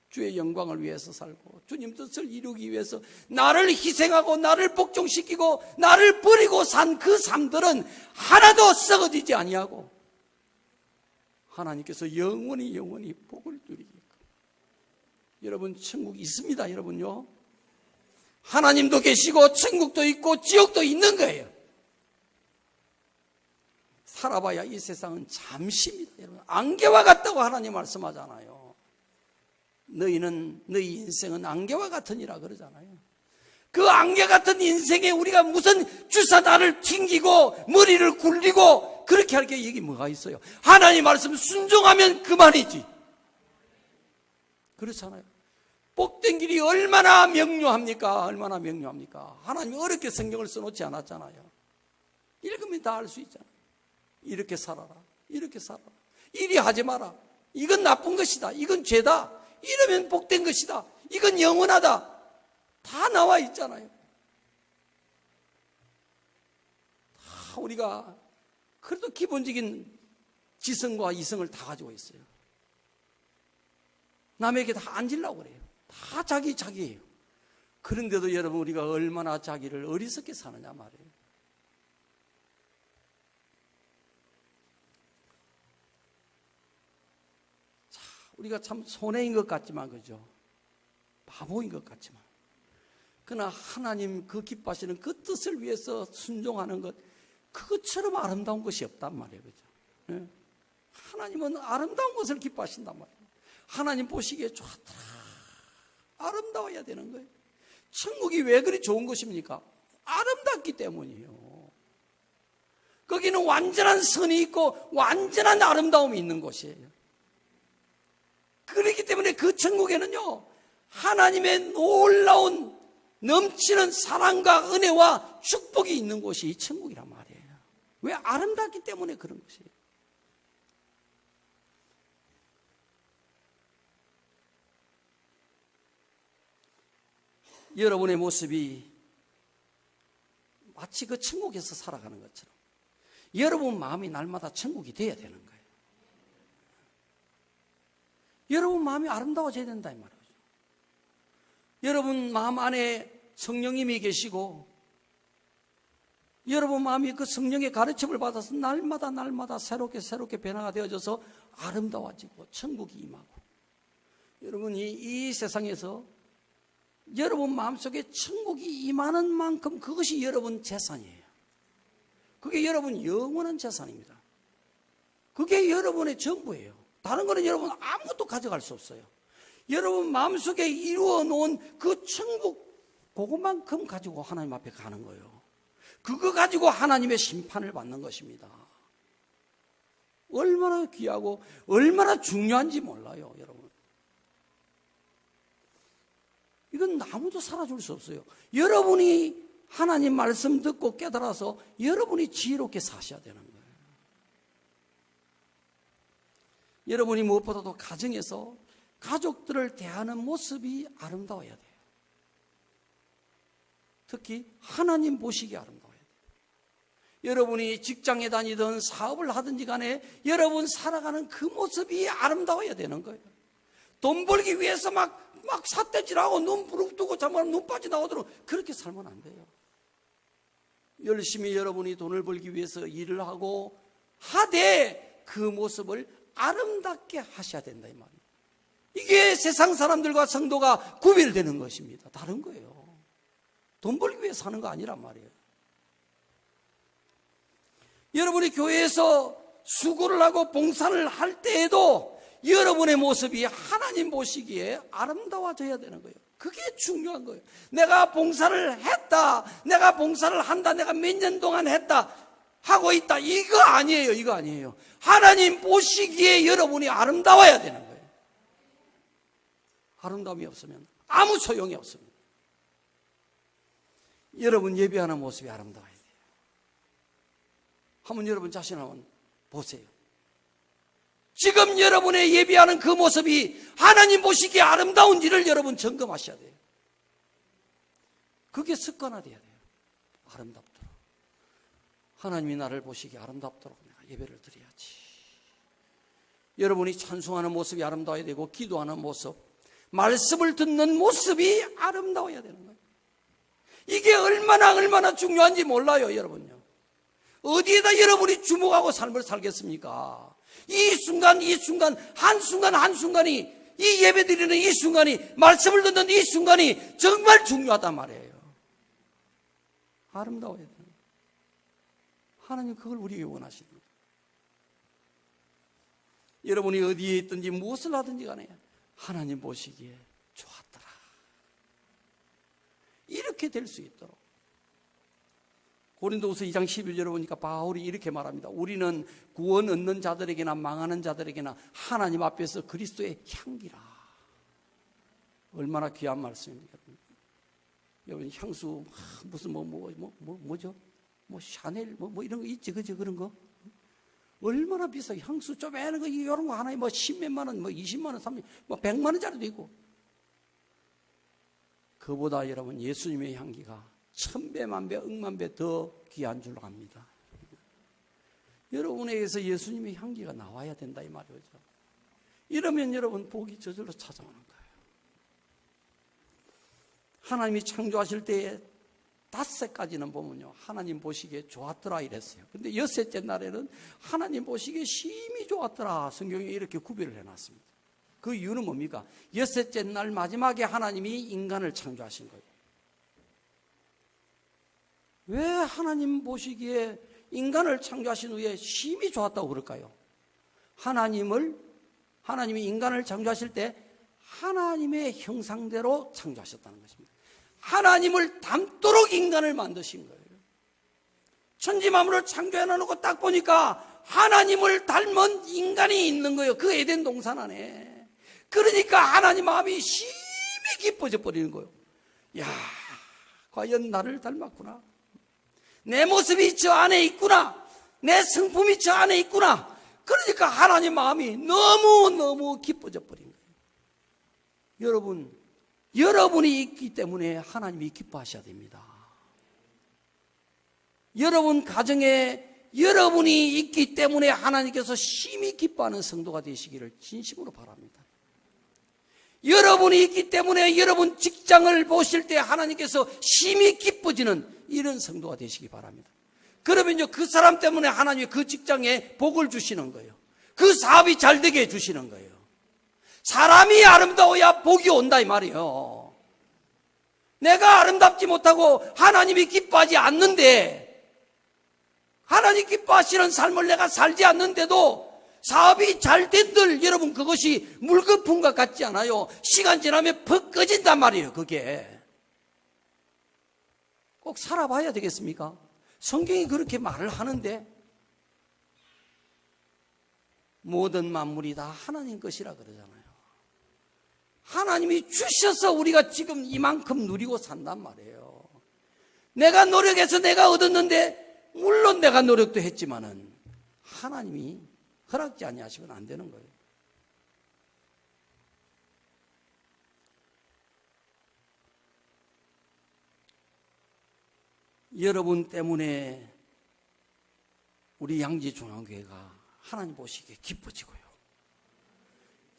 주의 영광을 위해서 살고 주님 뜻을 이루기 위해서 나를 희생하고 나를 복종시키고 나를 버리고 산 그 삶들은 하나도 썩어지지 아니하고 하나님께서 영원히 복을 누리게끔. 여러분, 천국이 있습니다. 여러분요, 하나님도 계시고 천국도 있고 지옥도 있는 거예요. 살아봐야 이 세상은 잠시입니다. 여러분, 안개와 같다고 하나님 말씀하잖아요. 너희 인생은 안개와 같으니라 그러잖아요. 그 안개 같은 인생에 우리가 무슨 주사단을 튕기고 머리를 굴리고 그렇게 할 게 여기 뭐가 있어요? 하나님 말씀 순종하면 그만이지. 그렇잖아요. 복된 길이 얼마나 명료합니까? 얼마나 명료합니까? 하나님이 어렵게 성경을 써놓지 않았잖아요. 읽으면 다 알 수 있잖아요. 이렇게 살아라, 이렇게 살아라, 이리 하지 마라, 이건 나쁜 것이다, 이건 죄다, 이러면 복된 것이다, 이건 영원하다, 다 나와 있잖아요. 다 우리가 그래도 기본적인 지성과 이성을 다 가지고 있어요. 남에게 다 앉으려고 그래요. 다 자기예요. 그런데도 여러분, 우리가 얼마나 자기를 어리석게 사느냐 말이에요. 자, 우리가 참 손해인 것 같지만, 그죠? 바보인 것 같지만, 그러나 하나님 그 기뻐하시는 그 뜻을 위해서 순종하는 것, 그것처럼 아름다운 것이 없단 말이에요. 그죠? 네? 하나님은 아름다운 것을 기뻐하신단 말이에요. 하나님 보시기에 좋더라, 아름다워야 되는 거예요. 천국이 왜 그리 좋은 것입니까? 아름답기 때문이에요. 거기는 완전한 선이 있고 완전한 아름다움이 있는 곳이에요. 그렇기 때문에 그 천국에는요, 하나님의 놀라운 넘치는 사랑과 은혜와 축복이 있는 곳이 이 천국이란 말이에요. 왜? 아름답기 때문에 그런 것이에요. 여러분의 모습이 마치 그 천국에서 살아가는 것처럼 여러분 마음이 날마다 천국이 되어야 되는 거예요. 여러분 마음이 아름다워져야 된다 이 말이죠. 여러분 마음 안에 성령님이 계시고 여러분 마음이 그 성령의 가르침을 받아서 날마다 새롭게 변화가 되어져서 아름다워지고 천국이 임하고, 여러분이 이 세상에서 여러분 마음속에 천국이 임하는 만큼 그것이 여러분 재산이에요. 그게 여러분 영원한 재산입니다. 그게 여러분의 전부예요. 다른 거는 여러분 아무것도 가져갈 수 없어요. 여러분 마음속에 이루어 놓은 그 천국, 그것만큼 가지고 하나님 앞에 가는 거예요. 그거 가지고 하나님의 심판을 받는 것입니다. 얼마나 귀하고 얼마나 중요한지 몰라요, 여러분. 이건 아무도 살아줄 수 없어요. 여러분이 하나님 말씀 듣고 깨달아서 여러분이 지혜롭게 사셔야 되는 거예요. 여러분이 무엇보다도 가정에서 가족들을 대하는 모습이 아름다워야 돼요. 특히 하나님 보시기에 아름다워야 돼요. 여러분이 직장에 다니든 사업을 하든지 간에 여러분 살아가는 그 모습이 아름다워야 되는 거예요. 돈 벌기 위해서 막 삿대질하고 눈 부릅뜨고 잠깐 눈 빠져 나오도록 그렇게 살면 안 돼요. 열심히 여러분이 돈을 벌기 위해서 일을 하고 하되 그 모습을 아름답게 하셔야 된다 이 말이에요. 이게 세상 사람들과 성도가 구별되는 것입니다. 다른 거예요. 돈 벌기 위해 사는 거 아니란 말이에요. 여러분이 교회에서 수고를 하고 봉사를 할 때에도 여러분의 모습이 하나님 보시기에 아름다워져야 되는 거예요. 그게 중요한 거예요. 내가 봉사를 했다, 내가 봉사를 한다, 내가 몇 년 동안 했다, 하고 있다, 이거 아니에요. 이거 아니에요. 하나님 보시기에 여러분이 아름다워야 되는 거예요. 아름다움이 없으면 아무 소용이 없습니다. 여러분 예배하는 모습이 아름다워야 돼요. 한번 여러분 자신을 한번 보세요. 지금 여러분의 예배하는 그 모습이 하나님 보시기에 아름다운지를 여러분 점검하셔야 돼요. 그게 습관화돼야 돼요. 아름답도록. 하나님이 나를 보시기에 아름답도록 내가 예배를 드려야지. 여러분이 찬송하는 모습이 아름다워야 되고, 기도하는 모습, 말씀을 듣는 모습이 아름다워야 되는 거예요. 이게 얼마나 중요한지 몰라요, 여러분요. 어디에다 여러분이 주목하고 삶을 살겠습니까? 이 순간, 한순간이, 이 예배 드리는 이 순간이, 말씀을 듣는 이 순간이 정말 중요하단 말이에요. 아름다워야 돼요. 하나님 그걸 우리에게 원하시는 거예요. 여러분이 어디에 있든지 무엇을 하든지 간에 하나님 보시기에 좋았더라. 이렇게 될 수 있도록. 고린도후서 2장 11절에 보니까 바울이 이렇게 말합니다. 우리는 구원 얻는 자들에게나 망하는 자들에게나 하나님 앞에서 그리스도의 향기라. 얼마나 귀한 말씀입니까? 여러분 향수 무슨 뭐죠? 뭐 샤넬 뭐 이런 거 있지, 그죠? 그런 거 얼마나 비싸. 향수 쪼매는 거 이런 거 하나에 뭐 10몇만 원, 뭐 20만 원, 30만 뭐 100만 원짜리도 있고. 그보다 여러분 예수님의 향기가 1000배, 만배, 억만배 더 귀한 줄로 압니다. 여러분에게서 예수님의 향기가 나와야 된다 이 말이죠. 이러면 여러분 복이 저절로 찾아오는 거예요. 하나님이 창조하실 때에 5가지는 보면요, 하나님 보시기에 좋았더라 이랬어요. 근데 6째 날에는 하나님 보시기에 심히 좋았더라, 성경에 이렇게 구별을 해놨습니다. 그 이유는 뭡니까? 6째 날 마지막에 하나님이 인간을 창조하신 거예요. 왜 하나님 보시기에 인간을 창조하신 후에 심히 좋았다고 그럴까요? 하나님이 인간을 창조하실 때 하나님의 형상대로 창조하셨다는 것입니다. 하나님을 닮도록 인간을 만드신 거예요. 천지만물을 창조해 놓고 딱 보니까 하나님을 닮은 인간이 있는 거예요. 그 에덴 동산 안에. 그러니까 하나님 마음이 심히 기뻐져 버리는 거예요. 야, 과연 나를 닮았구나. 내 모습이 저 안에 있구나. 내 성품이 저 안에 있구나. 그러니까 하나님 마음이 너무 기뻐져 버린 거예요. 여러분이 있기 때문에 하나님이 기뻐하셔야 됩니다. 여러분 가정에 여러분이 있기 때문에 하나님께서 심히 기뻐하는 성도가 되시기를 진심으로 바랍니다. 여러분이 있기 때문에 여러분 직장을 보실 때 하나님께서 심히 기뻐지는 이런 성도가 되시기 바랍니다. 그러면요, 그 사람 때문에 하나님이 그 직장에 복을 주시는 거예요. 그 사업이 잘 되게 해주시는 거예요. 사람이 아름다워야 복이 온다 이 말이에요. 내가 아름답지 못하고 하나님이 기뻐하지 않는데, 하나님 기뻐하시는 삶을 내가 살지 않는데도 사업이 잘 된들 여러분 그것이 물거품 것 같지 않아요? 시간 지나면 퍽 꺼진단 말이에요. 그게 꼭 살아봐야 되겠습니까? 성경이 그렇게 말을 하는데 모든 만물이 다 하나님 것이라 그러잖아요. 하나님이 주셔서 우리가 지금 이만큼 누리고 산단 말이에요. 내가 노력해서 내가 얻었는데 물론 내가 노력도 했지만은 하나님이 허락지 아니하시면 안 되는 거예요. 여러분 때문에 우리 양지중앙교회가 하나님 보시기에 기뻐지고요.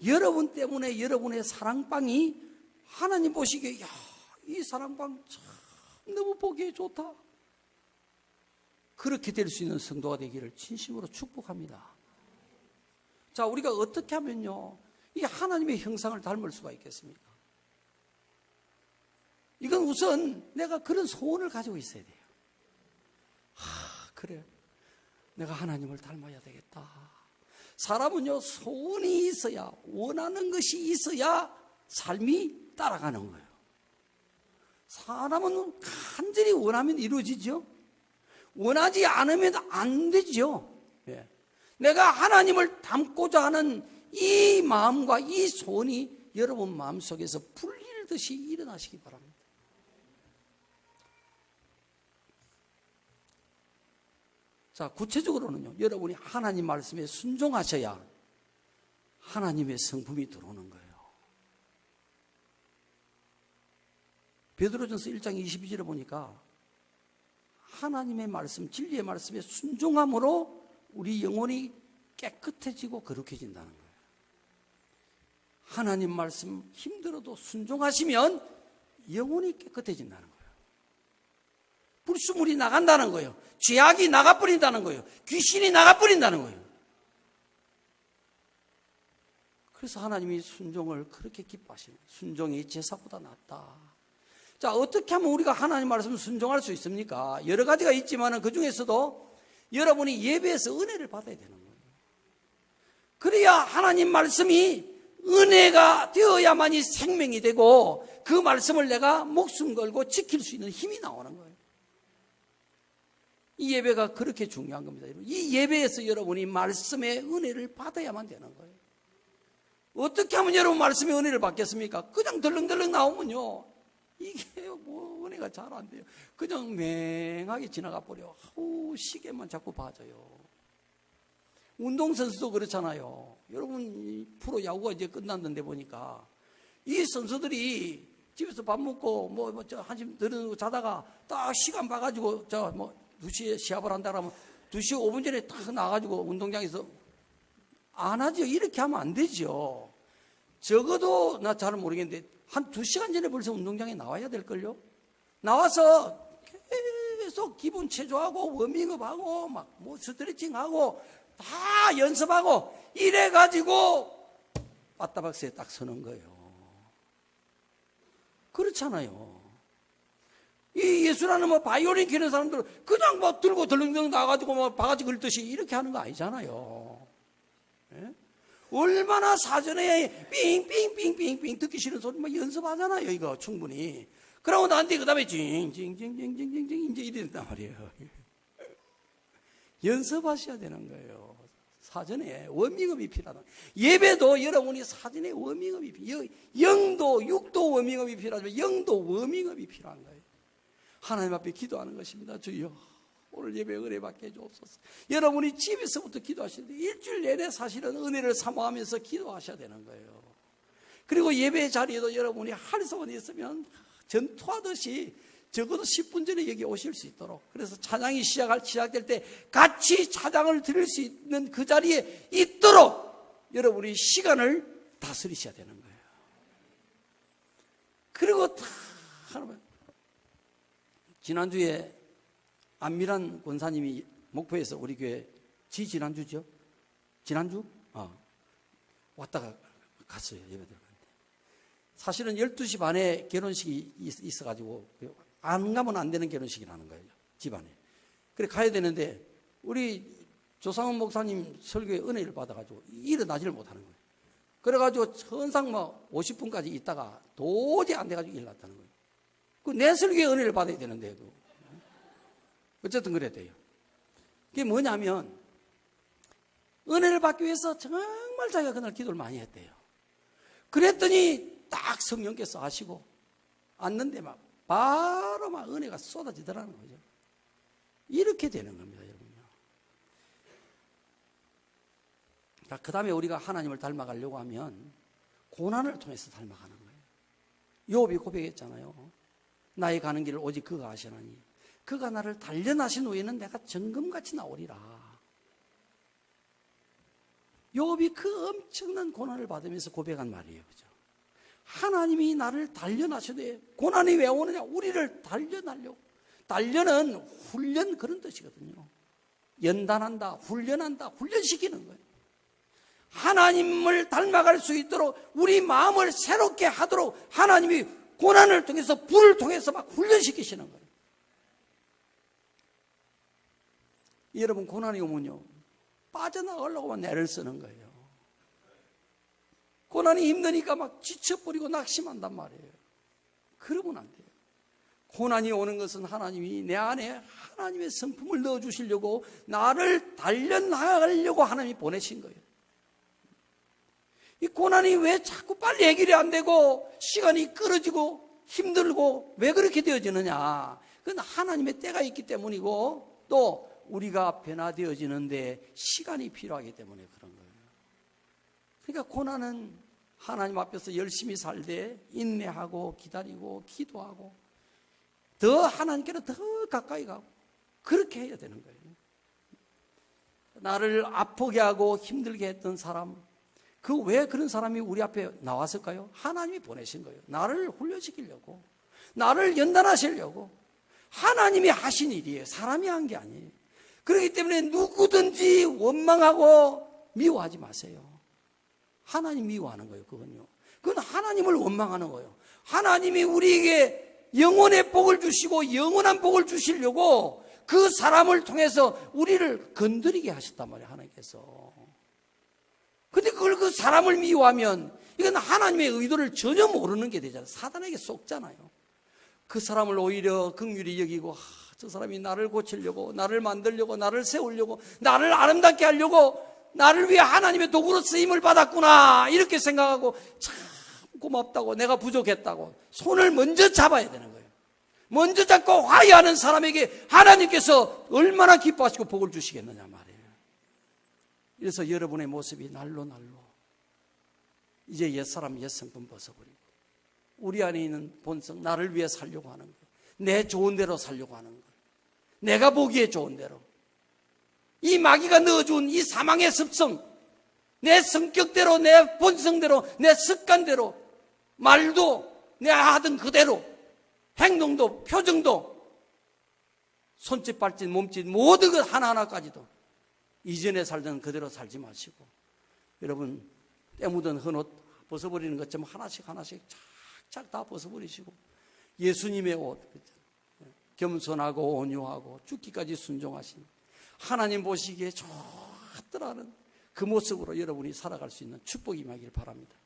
여러분 때문에 여러분의 사랑방이 하나님 보시기에, 야, 이 사랑방 참 너무 보기에 좋다. 그렇게 될 수 있는 성도가 되기를 진심으로 축복합니다. 자, 우리가 어떻게 하면요, 이 하나님의 형상을 닮을 수가 있겠습니까? 이건 우선 내가 그런 소원을 가지고 있어야 돼요. 그래, 내가 하나님을 닮아야 되겠다. 사람은요, 소원이 있어야, 원하는 것이 있어야 삶이 따라가는 거예요. 사람은 간절히 원하면 이루어지죠. 원하지 않으면 안 되죠. 예. 내가 하나님을 닮고자 하는 이 마음과 이 소원이 여러분 마음속에서 불일듯이 일어나시기 바랍니다. 자, 구체적으로는요, 여러분이 하나님 말씀에 순종하셔야 하나님의 성품이 들어오는 거예요. 베드로전서 1장 22절에 보니까 하나님의 말씀, 진리의 말씀에 순종함으로 우리 영혼이 깨끗해지고 거룩해진다는 거예요. 하나님 말씀 힘들어도 순종하시면 영혼이 깨끗해진다는 거예요. 불수물이 나간다는 거예요. 죄악이 나가버린다는 거예요. 귀신이 나가버린다는 거예요. 그래서 하나님이 순종을 그렇게 기뻐하시는 거예요. 순종이 제사보다 낫다. 자, 어떻게 하면 우리가 하나님 말씀을 순종할 수 있습니까? 여러 가지가 있지만 그 중에서도 여러분이 예배에서 은혜를 받아야 되는 거예요. 그래야 하나님 말씀이 은혜가 되어야만이 생명이 되고 그 말씀을 내가 목숨 걸고 지킬 수 있는 힘이 나오는 거예요. 이 예배가 그렇게 중요한 겁니다. 이 예배에서 여러분이 말씀의 은혜를 받아야만 되는 거예요. 어떻게 하면 여러분 말씀의 은혜를 받겠습니까? 그냥 덜렁덜렁 나오면요, 이게 뭐 은혜가 잘 안 돼요. 그냥 맹하게 지나가 버려. 시계만 자꾸 봐져요. 운동선수도 그렇잖아요. 여러분 프로 야구가 이제 끝났는데 보니까 이 선수들이 집에서 밥 먹고 한심 들어누고 자다가 딱 시간 봐가지고 2시에 시합을 한다 그러면 2시 5분 전에 딱 나가지고 운동장에서 안 하죠. 이렇게 하면 안 되죠. 적어도 나 잘 모르겠는데 한 2시간 전에 벌써 운동장에 나와야 될걸요. 나와서 계속 기분 체조하고 워밍업하고 스트레칭하고 다 연습하고 이래가지고 빠따박스에 딱 서는 거예요. 그렇잖아요. 이 예수라는 바이올린 키는 사람들은 그냥 들고 덜렁덜렁 나가지고 바가지 긁듯이 이렇게 하는 거 아니잖아요. 예? 얼마나 사전에 삥삥삥삥삥 듣기 싫은 소리 연습하잖아요. 이거 충분히. 그러고 난 뒤에 그 다음에 징징징징징징 이제 이랬단 말이에요. 연습하셔야 되는 거예요. 사전에 워밍업이 필요하다. 예배도 여러분이 사전에 워밍업이 필요해요. 영도 육도 워밍업이 필요하지만 영도 워밍업이 필요한 거예요. 하나님 앞에 기도하는 것입니다. 주여, 오늘 예배 은혜 받게 해주옵소서. 여러분이 집에서부터 기도하시는데 일주일 내내 사실은 은혜를 사모하면서 기도하셔야 되는 거예요. 그리고 예배 자리에도 여러분이 할 소원이 있으면 전투하듯이 적어도 10분 전에 여기 오실 수 있도록, 그래서 찬양이 시작될 때 같이 찬양을 드릴 수 있는 그 자리에 있도록 여러분이 시간을 다스리셔야 되는 거예요. 그리고 다 하나만, 지난주에 안미란 권사님이 목포에서 우리 교회 지난주죠? 지난주? 왔다가 갔어요. 예배 들어갔는데 사실은 12시 반에 결혼식이 있어가지고 안 가면 안 되는 결혼식이라는 거예요. 집안에. 그래 가야 되는데 우리 조상훈 목사님 설교에 은혜를 받아가지고 일어나지를 못하는 거예요. 그래가지고 천상 50분까지 있다가 도저히 안 돼가지고 일어났다는 거예요. 그 내 설교에 은혜를 받아야 되는데 어쨌든 그랬대요. 그게 뭐냐면 은혜를 받기 위해서 정말 자기가 그날 기도를 많이 했대요. 그랬더니 딱 성령께서 하시고 왔는데 바로 은혜가 쏟아지더라는 거죠. 이렇게 되는 겁니다, 여러분요. 그 다음에 우리가 하나님을 닮아가려고 하면 고난을 통해서 닮아가는 거예요. 욥이 고백했잖아요. 나의 가는 길을 오직 그가 아시나니 그가 나를 단련하신 후에는 내가 정금같이 나오리라. 욥이 그 엄청난 고난을 받으면서 고백한 말이에요. 그죠? 하나님이 나를 단련하시되, 고난이 왜 오느냐? 우리를 단련하려고. 단련은 훈련 그런 뜻이거든요. 연단한다, 훈련한다, 훈련시키는 거예요. 하나님을 닮아갈 수 있도록 우리 마음을 새롭게 하도록 하나님이 고난을 통해서 불을 통해서 막 훈련시키시는 거예요. 여러분, 고난이 오면요, 빠져나가려고만 애를 쓰는 거예요. 고난이 힘드니까 막 지쳐버리고 낙심한단 말이에요. 그러면 안 돼요. 고난이 오는 것은 하나님이 내 안에 하나님의 성품을 넣어주시려고, 나를 달려나가려고 하나님이 보내신 거예요. 이 고난이 왜 자꾸 빨리 해결이 안 되고 시간이 끌어지고 힘들고 왜 그렇게 되어지느냐? 그건 하나님의 때가 있기 때문이고, 또 우리가 변화되어지는데 시간이 필요하기 때문에 그런 거예요. 그러니까 고난은 하나님 앞에서 열심히 살되 인내하고 기다리고 기도하고 더 하나님께로 더 가까이 가고 그렇게 해야 되는 거예요. 나를 아프게 하고 힘들게 했던 사람, 그 왜 그런 사람이 우리 앞에 나왔을까요? 하나님이 보내신 거예요. 나를 훈련시키려고, 나를 연단하시려고. 하나님이 하신 일이에요. 사람이 한 게 아니에요. 그렇기 때문에 누구든지 원망하고 미워하지 마세요. 하나님 미워하는 거예요. 그건요, 그건 하나님을 원망하는 거예요. 하나님이 우리에게 영원의 복을 주시고 영원한 복을 주시려고 그 사람을 통해서 우리를 건드리게 하셨단 말이에요, 하나님께서. 근데 그걸 그 사람을 미워하면 이건 하나님의 의도를 전혀 모르는 게 되잖아요. 사단에게 속잖아요. 그 사람을 오히려 긍휼히 여기고, 저 사람이 나를 고치려고, 나를 만들려고, 나를 세우려고, 나를 아름답게 하려고, 나를 위해 하나님의 도구로 쓰임을 받았구나, 이렇게 생각하고 참 고맙다고, 내가 부족했다고 손을 먼저 잡아야 되는 거예요. 먼저 잡고 화해하는 사람에게 하나님께서 얼마나 기뻐하시고 복을 주시겠느냐 말이에요. 그래서 여러분의 모습이 날로 이제 옛사람 옛성품 벗어버리고 우리 안에 있는 본성, 나를 위해 살려고 하는 것, 내 좋은 대로 살려고 하는 것, 내가 보기에 좋은 대로, 이 마귀가 넣어준 이 사망의 습성, 내 성격대로, 내 본성대로, 내 습관대로, 말도 내 하던 그대로, 행동도 표정도, 손짓 발짓 몸짓 모든 것 하나하나까지도 이전에 살던 그대로 살지 마시고, 여러분 때 묻은 헌옷 벗어버리는 것처럼 하나씩 착착 다 벗어버리시고, 예수님의 옷, 겸손하고 온유하고 죽기까지 순종하신 하나님 보시기에 좋더라는 그 모습으로 여러분이 살아갈 수 있는 축복이 임하길 바랍니다.